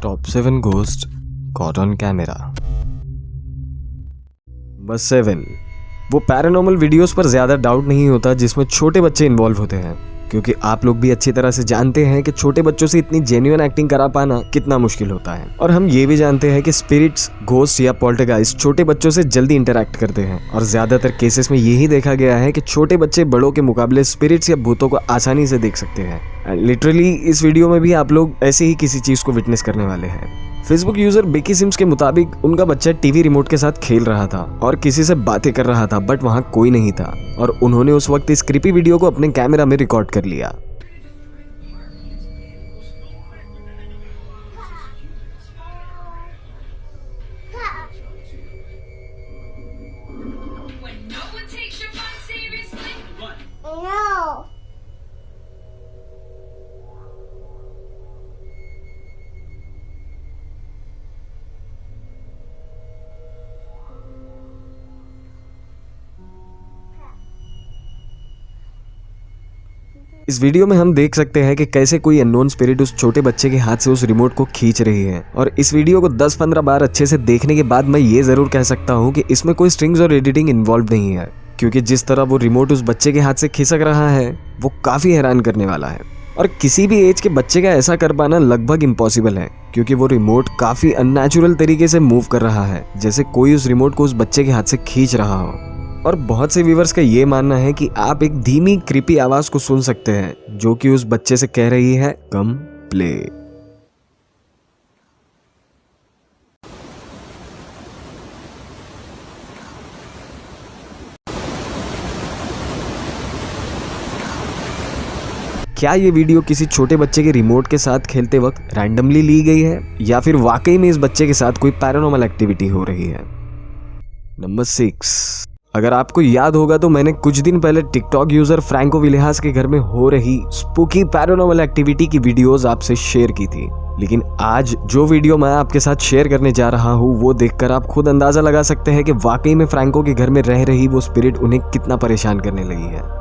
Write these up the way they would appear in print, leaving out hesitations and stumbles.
Top 7 Ghosts Caught on Camera। Number 7, वो paranormal videos पर ज़्यादा डाउट नहीं होता जिसमें छोटे बच्चे इन्वॉल्व होते हैं, क्योंकि आप लोग भी अच्छी तरह से जानते हैं कि छोटे बच्चों से इतनी जेन्युइन एक्टिंग करा पाना कितना मुश्किल होता है। और हम ये भी जानते हैं कि स्पिरिट्स, घोस्ट या पोल्टरगाइस्ट छोटे बच्चों से जल्दी इंटरैक्ट करते हैं, और ज्यादातर केसेस में यही देखा गया है कि छोटे बच्चे बड़ों के मुकाबले स्पिरिट्स या भूतों को आसानी से देख सकते हैं। लिटरली इस वीडियो में भी आप लोग ऐसे ही किसी चीज को विटनेस करने वाले हैं। फेसबुक यूजर बेकी सिम्स के मुताबिक उनका बच्चा टीवी रिमोट के साथ खेल रहा था और किसी से बातें कर रहा था, बट वहां कोई नहीं था, और उन्होंने उस वक्त इस क्रीपी वीडियो को अपने कैमरा में रिकॉर्ड कर लिया। No. इस वीडियो में हम देख सकते हैं कि कैसे कोई अननोन स्पिरिट उस छोटे बच्चे के हाथ से उस रिमोट को खींच रही है। और इस वीडियो को 10-15 बार अच्छे से देखने के बाद मैं ये जरूर कह सकता हूँ कि इसमें कोई स्ट्रिंग्स और एडिटिंग इन्वॉल्व नहीं है, क्योंकि जिस तरह वो रिमोट उस बच्चे के हाथ से खिसक रहा है वो काफी हैरान करने वाला है। और किसी भी एज के बच्चे का ऐसा कर पाना लगभग इम्पॉसिबल है, क्योंकि वो रिमोट काफी अननेचुरल तरीके से मूव कर रहा है, जैसे कोई उस रिमोट को उस बच्चे के हाथ से खींच रहा हो। और बहुत से व्यूअर्स का ये मानना है कि आप एक धीमी क्रीपी आवाज को सुन सकते हैं जो कि उस बच्चे से कह रही है, कम प्ले। क्या ये वीडियो किसी छोटे बच्चे के रिमोट के साथ खेलते वक्त रैंडमली ली गई है, या फिर वाकई में इस बच्चे के साथ कोई पैरानॉर्मल एक्टिविटी हो रही है? नंबर 6, अगर आपको याद होगा तो मैंने कुछ दिन पहले टिकटॉक यूजर फ्रैंको विलेहास के घर में हो रही स्पूकी पैरानॉर्मल एक्टिविटी की वीडियोस आपसे शेयर की थी। लेकिन आज जो वीडियो मैं आपके साथ शेयर करने जा रहा हूँ वो देखकर आप खुद अंदाजा लगा सकते हैं कि वाकई में फ्रैंको के घर में रह रही वो स्पिरिट उन्हें कितना परेशान करने लगी है।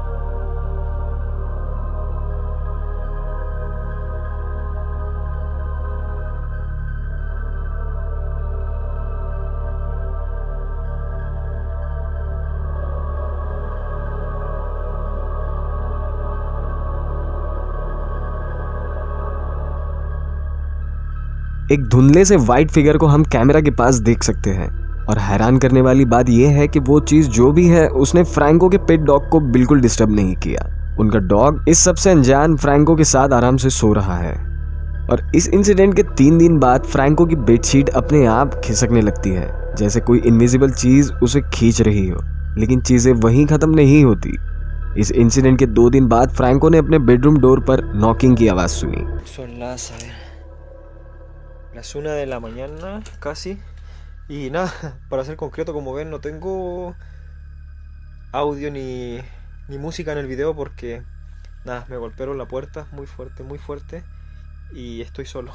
एक धुंधले से वाइट फिगर को हम कैमरा के पास देख सकते हैं, और हैरान करने वाली बात यह है कि वो चीज जो भी है उसने फ्रैंको के पेट डॉग को बिल्कुल डिस्टर्ब नहीं किया। उनका डॉग इस सबसे अनजान फ्रैंको के साथ आराम से सो रहा है। और इस इंसिडेंट के 3 दिन बाद फ्रैंको की बेडशीट अपने आप खिसकने लगती है, जैसे कोई इनविजिबल चीज उसे खींच रही हो। लेकिन चीजें वहीं खत्म नहीं होती। इस इंसिडेंट के 2 दिन बाद फ्रैंको ने अपने बेडरूम डोर पर नॉकिंग की आवाज सुनी। Las 1 de la mañana casi. Y nada, para ser concreto, como ven, no tengo audio ni música en el video porque nada, me golpearon la puerta muy fuerte y estoy solo.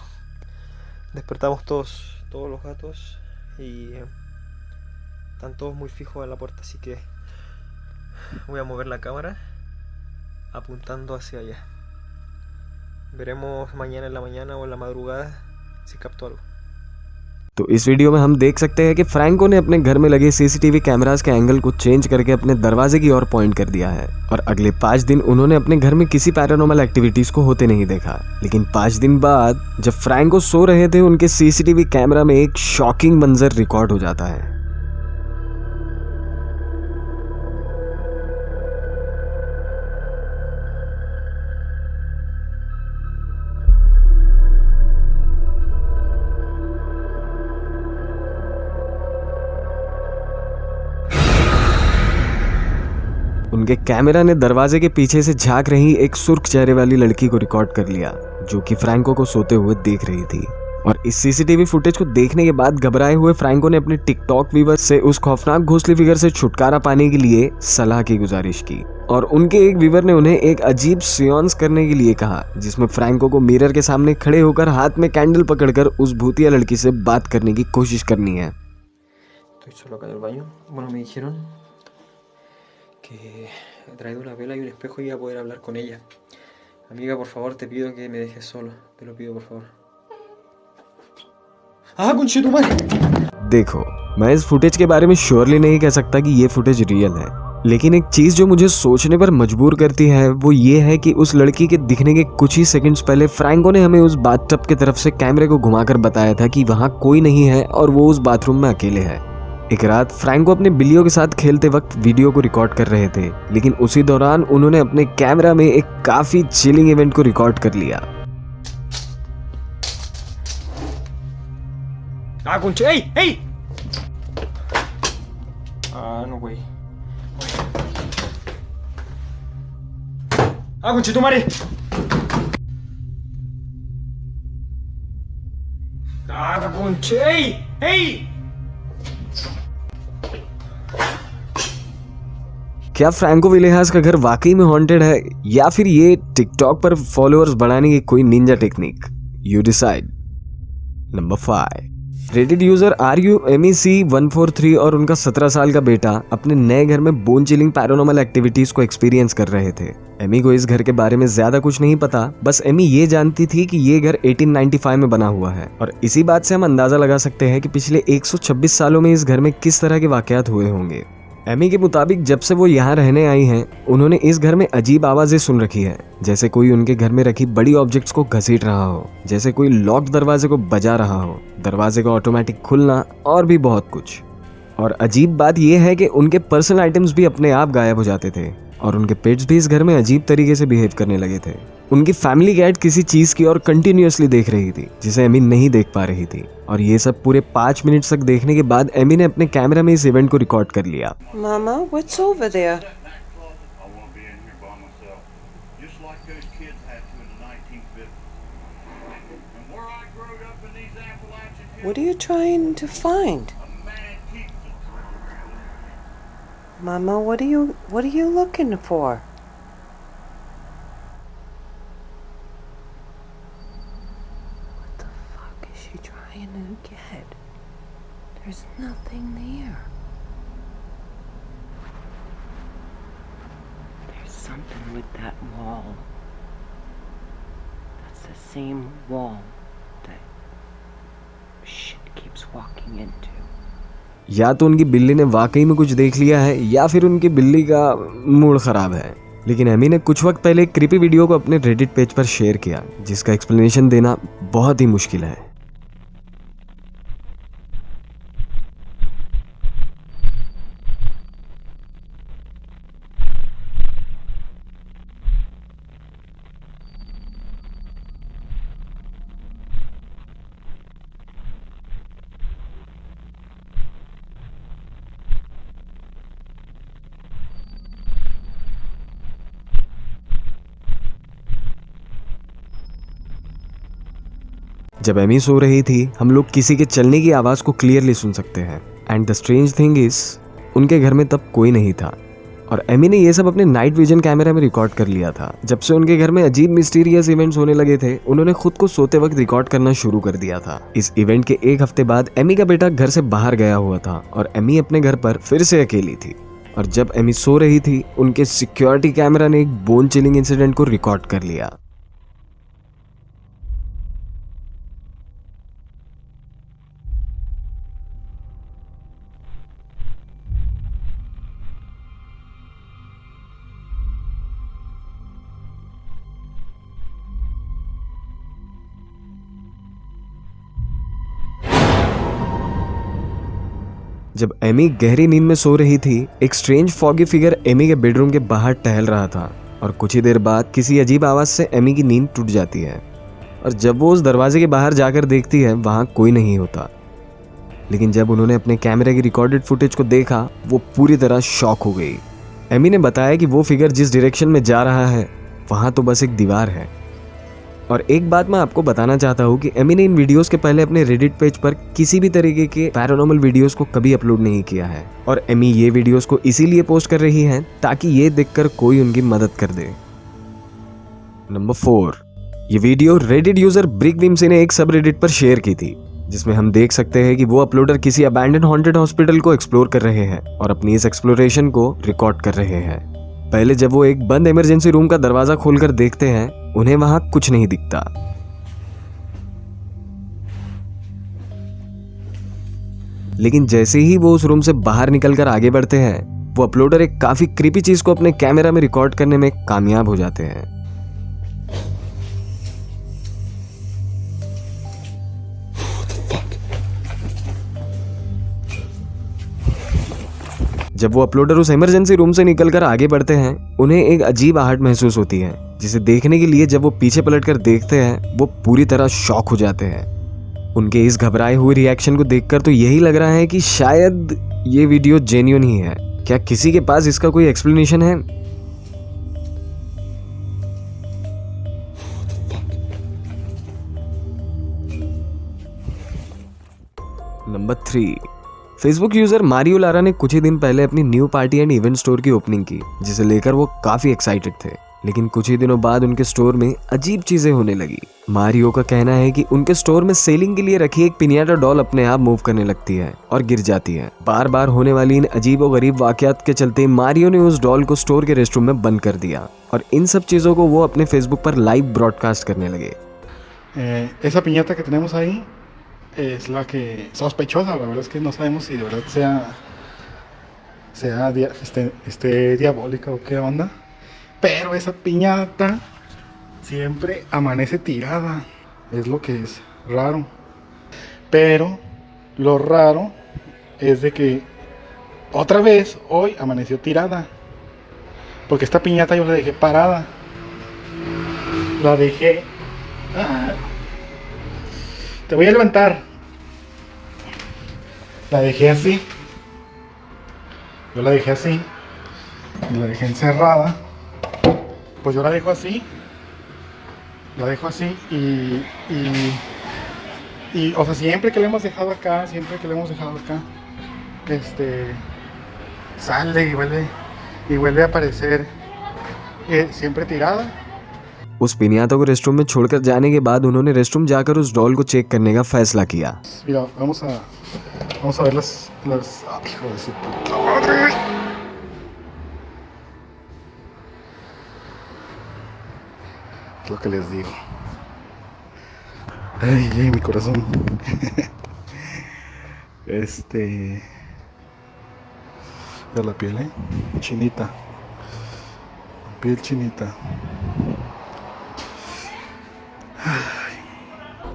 Despertamos todos los gatos y están todos muy fijos en la puerta, así que voy a mover la cámara apuntando hacia allá. Veremos mañana en la mañana o en la madrugada si capto algo. तो इस video में हम देख सकते हैं कि Franco ने अपने घर में लगे सीसीटीवी कैमरास के एंगल को चेंज करके अपने दरवाजे की ओर पॉइंट कर दिया है। और अगले 5 दिन उन्होंने अपने घर में किसी पैरानॉर्मल एक्टिविटीज को होते नहीं देखा। लेकिन 5 दिन बाद जब फ्रैंको सो रहे थे, उनके सीसीटीवी कैमरा में एक शॉकिंग मंजर रिकॉर्ड हो जाता है। उनके कैमरा ने दरवाजे के पीछे से झांक रही एक सुर्ख चेहरे वाली लड़की को रिकॉर्ड कर लिया, जो कि फ्रैंको को सोते हुए देख रही थी। और इस सीसीटीवी फुटेज को देखने के बाद घबराए हुए फ्रैंको ने अपने टिकटॉक व्यूअर्स से उस खौफनाक घोंसले फिगर से छुटकारा पाने के लिए सलाह की गुजारिश की। और उनके एक व्यूअर ने उन्हें एक अजीब सियोंस करने के लिए कहा, जिसमें फ्रैंको को मिरर के सामने खड़े होकर हाथ में कैंडल पकड़कर उस भूतिया लड़की से बात करने की कोशिश करनी है। Que he traído una vela y un espejo y voy a poder hablar con ella. Amiga, por favor, te pido que me dejes solo. Te lo pido, por favor. ¡Ah, conchetumare! देखो, मैं इस footage के बारे में surely नहीं कह सकता कि ये फुटेज रियल है, लेकिन एक चीज जो मुझे सोचने पर मजबूर करती है वो ये है कि उस लड़की के दिखने के कुछ ही सेकंड्स पहले फ्रैंको ने हमें उस बाथटब की तरफ से कैमरे को घुमाकर बताया था कि वहां कोई नहीं है और वो उस बाथरूम में अकेले है। एक रात फ्रैंको अपने बिल्लियों के साथ खेलते वक्त वीडियो को रिकॉर्ड कर रहे थे, लेकिन उसी दौरान उन्होंने अपने कैमरा में एक काफी चिलिंग इवेंट को रिकॉर्ड कर लिया। ¡Ah, conche! ¡Ey! ¡Ey! Ah, no, güey. ¡Ah, conchetumare! ¡Ah, conche! ¡Ey! ¡Ey! क्या फ्रैंको विलेहास का घर वाकई में हॉन्टेड है या फिर ये टिकटॉक पर फॉलोअर्स बढ़ाने की कोई Ninja technique? You decide. Number 5, Reddit user RUMEC143 और उनका 17 साल का बेटा अपने नए घर में बोन चिलिंग पैरानॉर्मल एक्टिविटीज को एक्सपीरियंस कर रहे थे। एमी को इस घर के बारे में ज्यादा कुछ नहीं पता, बस एमी ये जानती थी कि ये घर 1895 में बना हुआ है और इसी बात से हम अंदाजा लगा सकते हैं कि पिछले 126 सालों में इस घर में किस तरह के वाकयात हुए होंगे। एमी के मुताबिक जब से वो यहाँ रहने आई हैं, उन्होंने इस घर में अजीब आवाजें सुन रखी है, जैसे कोई उनके घर में रखी बड़ी ऑब्जेक्ट्स को घसीट रहा हो, जैसे कोई लॉक दरवाजे को बजा रहा हो, दरवाजे का ऑटोमेटिक खुलना और भी बहुत कुछ। और अजीब बात यह है कि उनके पर्सनल आइटम्स भी अपने आप गायब हो जाते थे और उनके पेट्स भी इस घर में अजीब तरीके से बिहेव करने लगे थे। उनकी फैमिली कैट किसी चीज की ओर कंटिन्यूअसली देख रही थी जिसे एमी नहीं देख पा रही थी और ये सब पूरे 5 मिनट तक देखने के बाद एमी ने अपने कैमरा में इस इवेंट को रिकॉर्ड कर लिया। Mama, what's over there? I want to be in here by myself, just like those kids had to in the 1950s. And where I grew up in these Appalachian hills, What are you trying to find? a man keeps the truth. Mama, what are you looking for? What the fuck is she trying to get? There's nothing there. There's something with that wall. That's the same wall that shit keeps walking into. या तो उनकी बिल्ली ने वाकई में कुछ देख लिया है या फिर उनकी बिल्ली का मूड खराब है, लेकिन एमी ने कुछ वक्त पहले एक क्रीपी वीडियो को अपने रेडिट पेज पर शेयर किया जिसका एक्सप्लेनेशन देना बहुत ही मुश्किल है। जब एमी सो रही थी, हम लोग किसी के चलने की आवाज को क्लियरली सुन सकते हैं and the strange thing is उनके घर में तब कोई नहीं था और एमी ने ये सब अपने नाइट विजन कैमरा में रिकॉर्ड कर लिया था। जब से उनके घर में अजीब मिस्टीरियस इवेंट्स होने लगे थे, उन्होंने खुद को सोते वक्त रिकॉर्ड करना शुरू कर दिया था। इस इवेंट के 1 हफ्ते बाद एमी का बेटा घर से बाहर गया हुआ था और एमी अपने घर पर फिर से अकेली थी और जब एमी सो रही थी, उनके सिक्योरिटी कैमरा ने एक बोन चिलिंग इंसिडेंट को रिकॉर्ड कर लिया। जब एमी गहरी नींद में सो रही थी, एक स्ट्रेंज फॉगी फिगर एमी के बेडरूम के बाहर टहल रहा था और कुछ ही देर बाद किसी अजीब आवाज से एमी की नींद टूट जाती है और जब वो उस दरवाजे के बाहर जाकर देखती है, वहां कोई नहीं होता। लेकिन जब उन्होंने अपने कैमरे की रिकॉर्डेड फुटेज को देखा, वो पूरी तरह शॉक हो गई। एमी ने बताया कि वो फिगर जिस डायरेक्शन में जा रहा है, वहां तो बस एक दीवार है। और एक बात मैं आपको बताना चाहता हूँ कि एमी ने इन वीडियोस के पहले अपने रेडिट पेज पर किसी भी तरीके के पैरानॉर्मल वीडियोस को कभी अपलोड नहीं किया है और एमी ये वीडियोस को इसीलिए पोस्ट कर रही हैं ताकि ये देखकर कोई उनकी मदद कर दे। नंबर 4, ये वीडियो रेडिट यूजर ब्रिक विम्सी ने एक सब रेडिट पर शेयर की थी, जिसमें हम देख सकते हैं कि वो अपलोडर किसी अबैंडन हॉन्टेड हॉस्पिटल को एक्सप्लोर कर रहे हैं और अपनी इस एक्सप्लोरेशन को रिकॉर्ड कर रहे हैं। पहले जब वो एक बंद इमरजेंसी रूम का दरवाजा खोलकर देखते हैं, उन्हें वहां कुछ नहीं दिखता। लेकिन जैसे ही वो उस रूम से बाहर निकलकर आगे बढ़ते हैं, वो अपलोडर एक काफी क्रीपी चीज को अपने कैमरा में रिकॉर्ड करने में कामयाब हो जाते हैं। जब वो अपलोडर उस इमरजेंसी रूम से निकलकर आगे बढ़ते हैं, उन्हें एक अजीब आहट महसूस होती है, जिसे देखने के लिए जब वो पीछे पलटकर देखते हैं, वो पूरी तरह शॉक हो जाते हैं। उनके इस घबराए हुए रिएक्शन को देखकर तो यही लग रहा है कि शायद ये वीडियो जेन्युइन ही है। क्या किसी के पास इसका कोई एक्सप्लेनेशन है? Number 3, Facebook user Mario Lara ने कुछ ही दिन पहले अपनी new party and event store की ओपनिंग की, जिसे लेकर वो काफी एक्साइटेड थे। लेकिन कुछ ही दिनों बाद उनके स्टोर में अजीब चीजें होने लगी। मारियो का कहना है कि उनके स्टोर में सेलिंग के लिए रखी एक पिनियाटा डॉल अपने आप मूव करने लगती है और गिर जाती है। बार बार होने वाली इन अजीब और गरीब वाकयात के चलते मारियो ने उस डॉल को स्टोर के रेस्टरूम में बंद कर दिया और इन सब चीजों को वो अपने फेसबुक पर लाइव ब्रॉडकास्ट करने लगे। Esa piñata que tenemos ahí es la que sospechosa, la verdad es que no sabemos si de verdad esté diabólica o qué onda, pero esa piñata siempre amanece tirada, es lo que es raro, pero lo raro es de que otra vez hoy amaneció tirada, porque esta piñata yo la dejé parada, la dejé. Te voy a levantar. La dejé así. Yo la dejé así. La dejé encerrada. Pues yo la dejo así. La dejo así y o sea, siempre que le hemos dejado acá, sale y vuelve a aparecer siempre tirada. उस पिनियाता को restroom में छोड़कर जाने के बाद उन्होंने restroom जाकर उस डॉल को चेक करने का फैसला किया। Mira, vamos a ver las hijo de su puta madre. Es lo que les digo. Ay, mi corazón. Ya la piel, chinita. Piel chinita.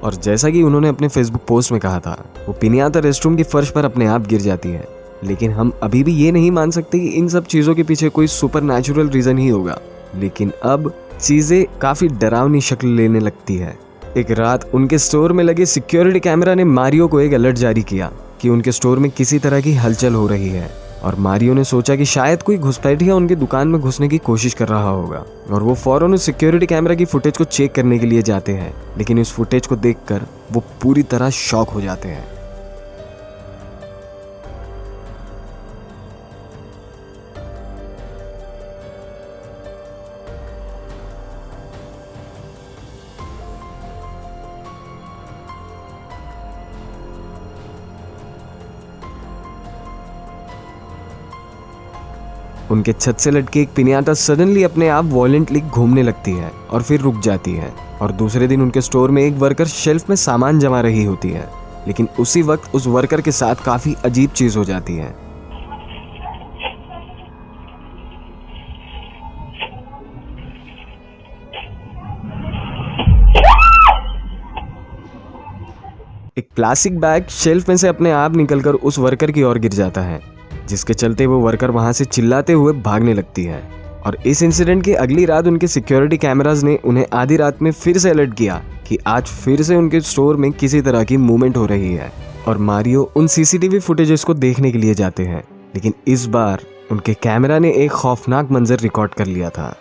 और जैसा कि उन्होंने अपने फेसबुक पोस्ट में कहा था, वो पिनियाता रेस्टरूम की फर्श पर अपने आप गिर जाती है। लेकिन हम अभी भी ये नहीं मान सकते कि इन सब चीज़ों के पीछे कोई सुपर नेचुरल रीज़न ही होगा। लेकिन अब चीज़ें काफ़ी डरावनी शक्ल लेने लगती है। एक रात उनके स्टोर में लगे सिक्योरिटी कैमरा ने मारियो को एक अलर्ट जारी किया कि उनके स्टोर में किसी तरह की हलचल हो रही है, और मारियो ने सोचा कि शायद कोई घुसपैठिया उनकी दुकान में घुसने की कोशिश कर रहा होगा, और वो फौरन उस सिक्योरिटी कैमरा की फुटेज को चेक करने के लिए जाते हैं। लेकिन इस फुटेज को देखकर वो पूरी तरह शॉक हो जाते हैं। उनके छत से लटके एक पिनियाटा सडनली अपने आप वॉयलेंटली घूमने लगती है और फिर रुक जाती है। और दूसरे दिन उनके स्टोर में एक वर्कर शेल्फ में सामान जमा रही होती है, लेकिन उसी वक्त उस वर्कर के साथ काफी अजीब चीज हो जाती है। एक प्लास्टिक बैग शेल्फ में से अपने आप निकलकर उस वर्कर की ओर गिर जाता है, जिसके चलते वो वर्कर वहां से चिल्लाते हुए भागने लगती है। और इस इंसिडेंट की अगली रात उनके सिक्योरिटी कैमरास ने उन्हें आधी रात में फिर से अलर्ट किया कि आज फिर से उनके स्टोर में किसी तरह की मूवमेंट हो रही है। और मारियो उन सीसीटीवी फुटेजेस को देखने के लिए जाते हैं, लेकिन इस बार उनके कैमरा ने एक खौफनाक मंजर रिकॉर्ड कर लिया था।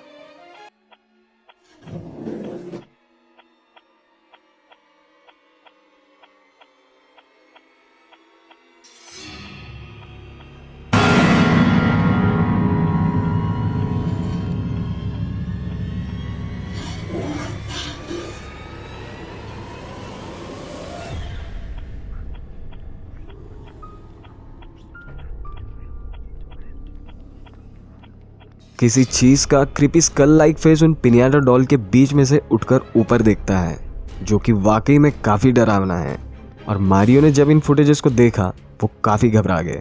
किसी चीज का क्रीपी स्कल लाइक फेस उन पिनियाटा डॉल के बीच में से उठकर ऊपर देखता है, जो कि वाकई में काफी डरावना है। और मारियो ने जब इन फुटेजेस को देखा वो काफ़ी घबरा गए।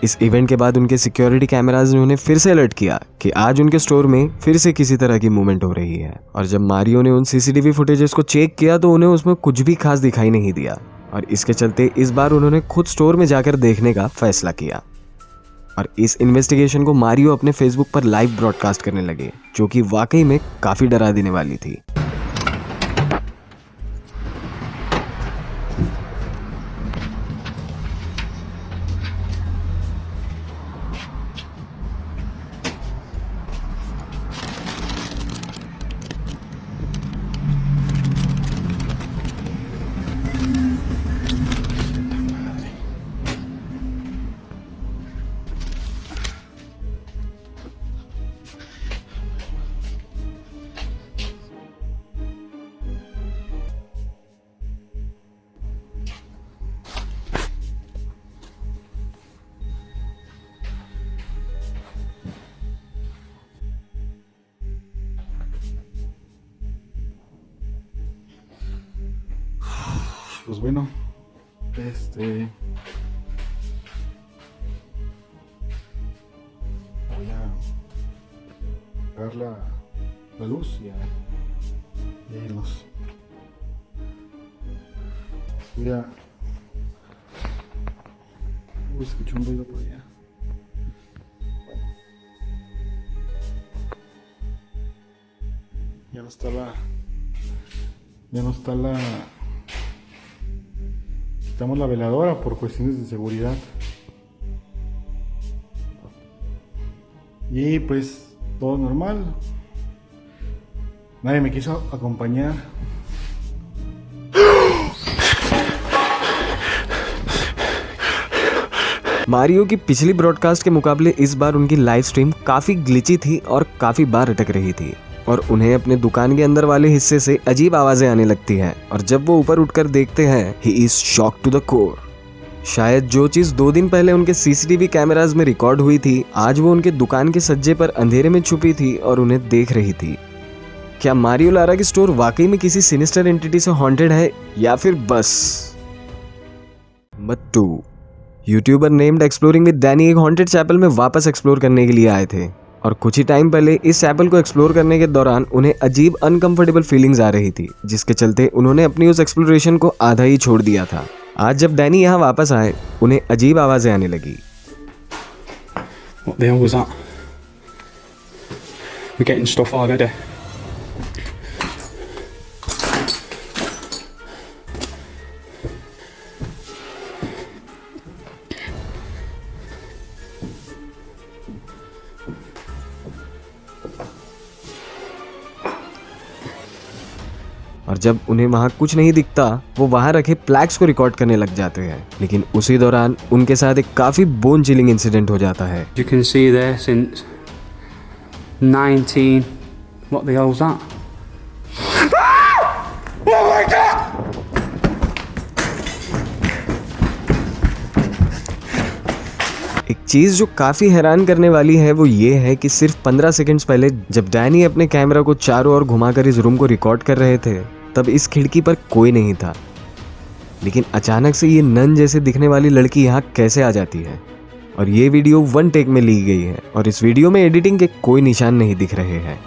इस इवेंट के बाद उनके सिक्योरिटी कैमराज ने उन्हें फिर से अलर्ट किया कि आज उनके स्टोर में फिर से किसी तरह की मूवमेंट हो रही है। और जब मारियो ने उन सीसीटीवी फुटेजेस को चेक किया तो उन्हें उसमें कुछ भी खास दिखाई नहीं दिया, और इसके चलते इस बार उन्होंने खुद स्टोर में जाकर देखने का फैसला किया। और इस इन्वेस्टिगेशन को मारियो अपने फेसबुक पर लाइव ब्रॉडकास्ट करने लगे, जो कि वाकई में काफ़ी डरा देने वाली थी। Pues bueno, voy a apagar la luz y a irnos. Voy a... escuché un ruido por allá. Ya no está la... Quitamos la veladora por cuestiones de seguridad. Y pues todo normal. Nadie me quiso acompañar. Mario की पिछली broadcast के मुकाबले इस बार उनकी live stream काफ़ी glitchy थी और काफ़ी बार अटक रही थी, और उन्हें अपने दुकान के अंदर वाले हिस्से से अजीब आवाज़ें आने लगती हैं। और जब वो ऊपर उठकर देखते हैं, he is shock to the core. शायद जो चीज़ 2 दिन पहले उनके सीसीटीवी कैमराज में रिकॉर्ड हुई थी, आज वो उनके दुकान के सज्जे पर अंधेरे में छुपी थी और उन्हें देख रही थी। क्या मारियो लारा की स्टोर वाकई में किसी सिनिस्टर एंटिटी से हॉन्टेड है, या फिर बस? Number 2, YouTuber named exploring with Danny एक हॉन्टेड चैपल में वापस एक्सप्लोर करने के लिए आए थे, और कुछ ही टाइम पहले इस चैपल को एक्सप्लोर करने के दौरान उन्हें अजीब अनकंफर्टेबल फीलिंग्स आ रही थी, जिसके चलते उन्होंने अपनी उस एक्सप्लोरेशन को आधा ही छोड़ दिया था। आज जब डैनी यहाँ वापस आए, उन्हें अजीब आवाजें आने लगी। What the hell was that? We're getting stuff already. और जब उन्हें वहाँ कुछ नहीं दिखता, वो वहाँ रखे प्लैक्स को रिकॉर्ड करने लग जाते हैं। लेकिन उसी दौरान उनके साथ एक काफ़ी बोन चिलिंग इंसिडेंट हो जाता है। You can see there since 19... What the hell was that? Oh my God! एक चीज़ जो काफ़ी हैरान करने वाली है वो ये है कि सिर्फ 15 सेकंड्स पहले जब डैनी अपने कैमरा को चारों ओर घुमाकर इस रूम को रिकॉर्ड कर रहे थे, तब इस खिड़की पर कोई नहीं था। लेकिन अचानक से ये नन जैसे दिखने वाली लड़की यहाँ कैसे आ जाती है? और ये वीडियो 1 टेक में ली गई है, और इस वीडियो में एडिटिंग के कोई निशान नहीं दिख रहे हैं।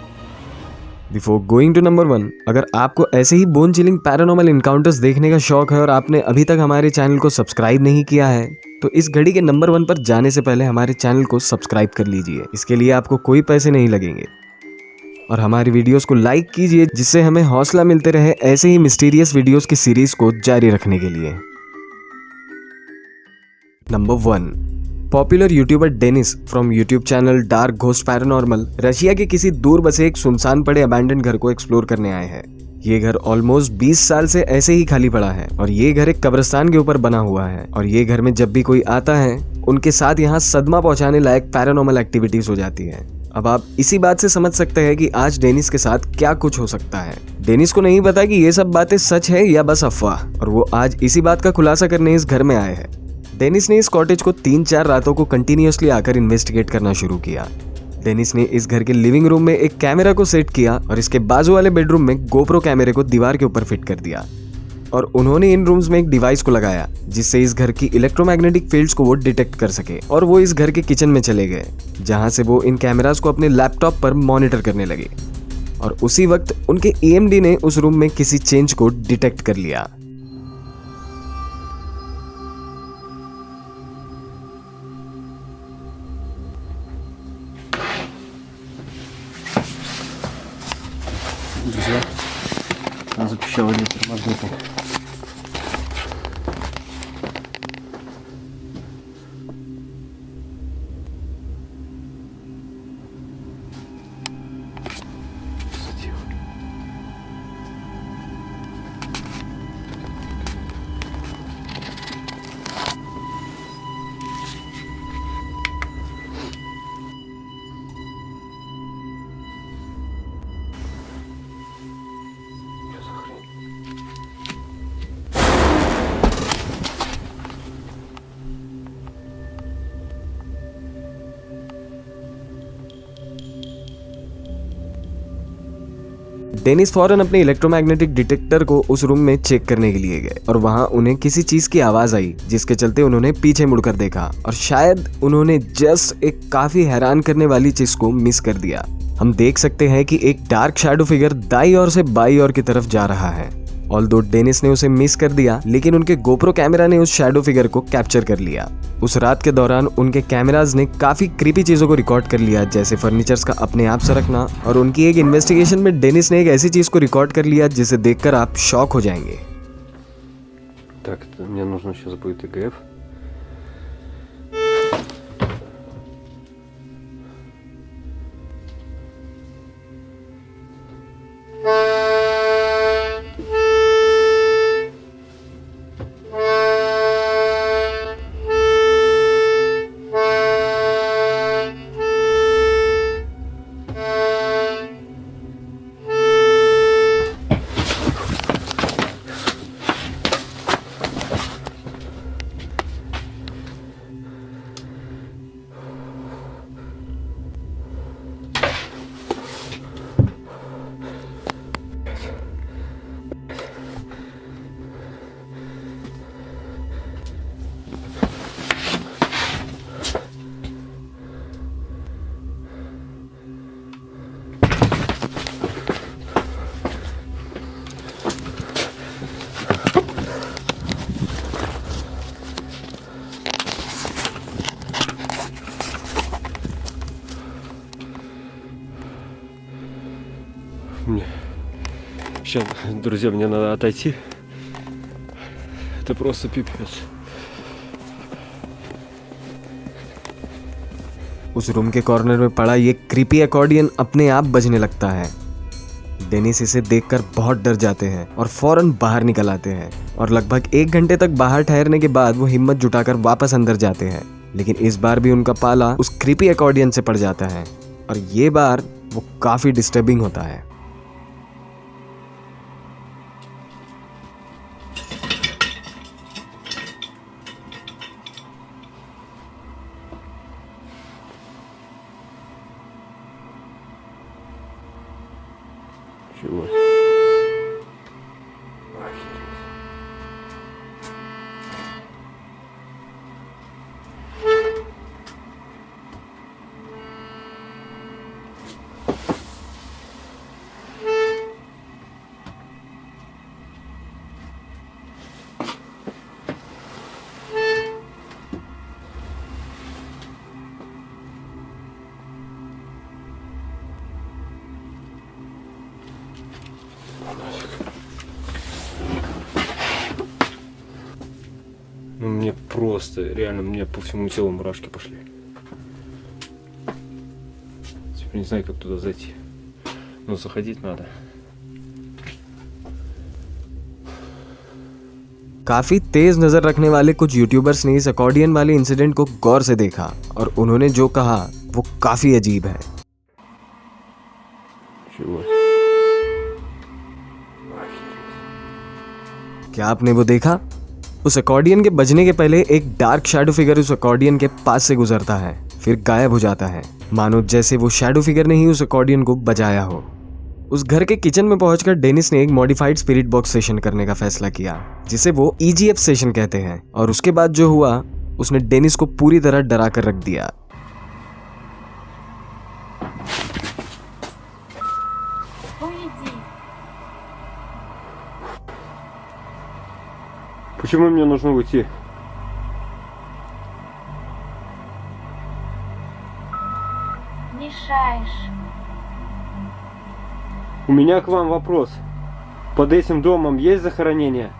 बिफोर गोइंग टू नंबर 1, अगर आपको ऐसे ही बोन चिलिंग पैरानॉर्मल इनकाउंटर्स देखने का शौक है और आपने अभी तक हमारे चैनल को सब्सक्राइब नहीं किया है, तो इस घड़ी के नंबर 1 पर जाने से पहले हमारे चैनल को सब्सक्राइब कर लीजिए। इसके लिए आपको कोई पैसे नहीं लगेंगे, और हमारी वीडियोस को लाइक कीजिए, जिससे हमें हौसला मिलते रहे ऐसे ही मिस्टीरियस वीडियोस की सीरीज को जारी रखने के लिए। Number 1, popular YouTuber Dennis from YouTube channel dark ghost paranormal Russia के किसी दूर बसे एक सुनसान पड़े अबैंडन घर को एक्सप्लोर करने आए हैं। ये घर ऑलमोस्ट 20 साल से ऐसे ही खाली पड़ा है, और ये घर एक कब्रिस्तान के ऊपर बना हुआ है। और ये घर में जब भी कोई आता है, उनके साथ यहाँ सदमा पहुंचाने लायक पैरानॉर्मल एक्टिविटीज हो जाती है। अब आप इसी बात से समझ सकते हैं कि आज डेनिस के साथ क्या कुछ हो सकता है। डेनिस को नहीं पता कि ये सब बातें सच है या बस अफवाह, और वो आज इसी बात का खुलासा करने इस घर में आए हैं। डेनिस ने इस कॉटेज को 3-4 रातों को कंटिन्यूअसली आकर इन्वेस्टिगेट करना शुरू किया। डेनिस ने इस घर के लिविंग रूम में एक कैमरा को सेट किया और इसके बाजू वाले बेडरूम में गोप्रो कैमरे को दीवार के ऊपर फिट कर दिया। और उन्होंने इन रूम्स में एक डिवाइस को लगाया जिससे इस घर की इलेक्ट्रोमैग्नेटिक फील्ड्स को वो डिटेक्ट कर सके। और वो इस घर के किचन में चले गए जहां से वो इन कैमरास को अपने लैपटॉप पर मॉनिटर करने लगे। और उसी वक्त उनके EMD ने उस रूम में किसी चेंज को डिटेक्ट कर लिया। Друзья, она запищала электромагнитом. डेनिस फौरन अपने इलेक्ट्रोमैग्नेटिक डिटेक्टर को उस रूम में चेक करने के लिए गए और वहां उन्हें किसी चीज की आवाज आई जिसके चलते उन्होंने पीछे मुड़कर देखा और शायद उन्होंने जस्ट एक काफी हैरान करने वाली चीज को मिस कर दिया। हम देख सकते हैं कि एक डार्क शैडो फिगर दाई ओर से बाई ओर की तरफ जा रहा है। ऑल्दो डेनिस ने उसे मिस कर दिया, लेकिन उनके गोप्रो कैमरा ने उस शैडो फिगर को कैप्चर कर लिया। उस रात के दौरान उनके कैमराज ने काफी क्रीपी चीजों को रिकॉर्ड कर लिया, जैसे फर्नीचर्स का अपने आप सरकना। और उनकी एक इन्वेस्टिगेशन में डेनिस ने एक ऐसी चीज को रिकॉर्ड कर लिया जिसे देखकर आप शॉक हो जाएंगे। Так, мне нужно сейчас будет ИГФ. Сейчас, друзья, мне надо отойти. Это просто пипец. उस रूम के कॉर्नर में पड़ा ये क्रीपी अकॉर्डियन अपने आप बजने लगता है। डेनिस इसे देखकर बहुत डर जाते हैं और फौरन बाहर निकल आते हैं और लगभग 1 घंटे तक बाहर ठहरने के बाद वो हिम्मत जुटाकर वापस अंदर जाते हैं। लेकिन इस बार भी उनका पाला उस क्रीपी अकॉर्डियन से पड़ जाता है और ये बार वो काफी डिस्टर्बिंग होता है। Чего? Ну, мне просто, реально, мне по всему телу мурашки пошли. Теперь не знаю, как туда зайти. Но заходить надо. काफी तेज नजर रखने वाले कुछ यूट्यूबर्स ने इस अकॉर्डियन वाले इंसिडेंट को गौर से देखा और उन्होंने जो कहा वो काफी अजीब है। Чего? क्या आपने वो देखा? उस अकॉर्डियन के बजने के पहले एक डार्क शैडो फिगर उस अकॉर्डियन के पास से गुजरता है, फिर गायब हो जाता है, मानो जैसे वो शैडो फिगर ने ही उस अकॉर्डियन को बजाया हो। उस घर के किचन में पहुंचकर डेनिस ने एक मॉडिफाइड स्पिरिट बॉक्स सेशन करने का फैसला किया, जिसे वो EGF सेशन कहते हैं। और उसके बाद जो हुआ, उसने डेनिस को पूरी तरह डरा कर रख दिया। Уйди. Почему мне нужно уйти? Мешаешь. У меня к вам вопрос. Под этим домом есть захоронение?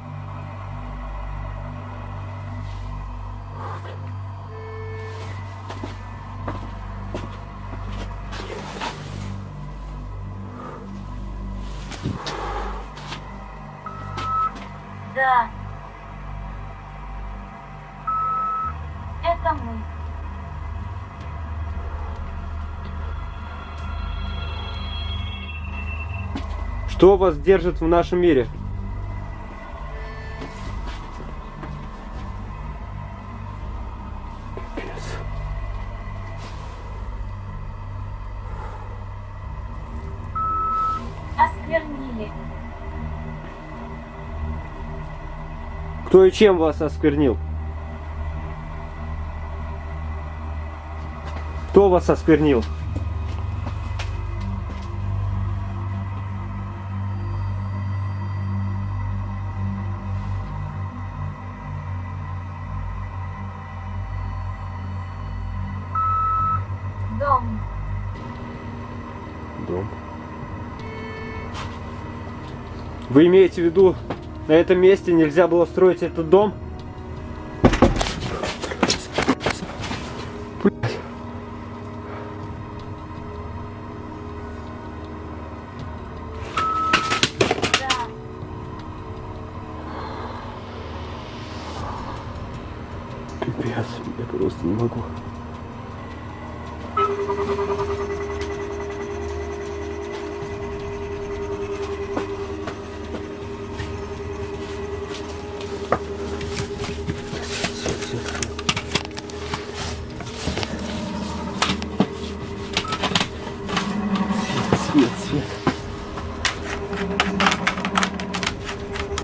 Да. Это мы. Что вас держит в нашем мире? Пипец. Осквернили. Кто и чем вас осквернил? Кто вас осквернил? Дом. Дом. Вы имеете в виду, на этом месте нельзя было строить этот дом? Блядь. Да. Пипец, я просто не могу.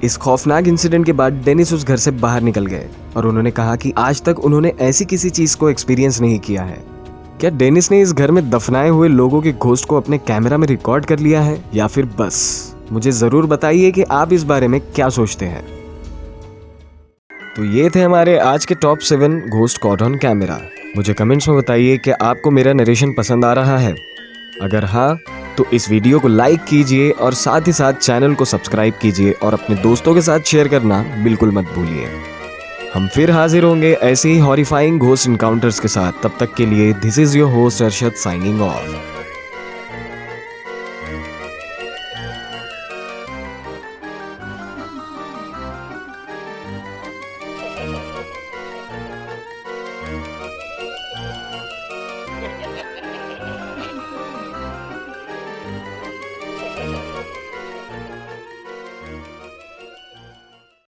इस खौफनाक इंसिडेंट के बाद डेनिस उस घर से बाहर निकल गए और उन्होंने कहा कि आज तक उन्होंने ऐसी किसी चीज को एक्सपीरियंस नहीं किया है। क्या डेनिस ने इस घर में दफनाए हुए लोगों के घोस्ट को अपने कैमरा में रिकॉर्ड कर लिया है या फिर बस? मुझे जरूर बताइए कि आप इस बारे में क्या सोचते हैं। तो ये थे हमारे आज के top 7 ghost caught on camera. मुझे कमेंट्स में बताइए कि आपको मेरा नरेशन पसंद आ रहा है। अगर हाँ तो इस वीडियो को लाइक कीजिए और साथ ही साथ चैनल को सब्सक्राइब कीजिए और अपने दोस्तों के साथ शेयर करना बिल्कुल मत भूलिए। हम फिर हाजिर होंगे ऐसे ही हॉरिफाइंग घोस्ट इनकाउंटर्स के साथ। तब तक के लिए this is your host Arshad signing off.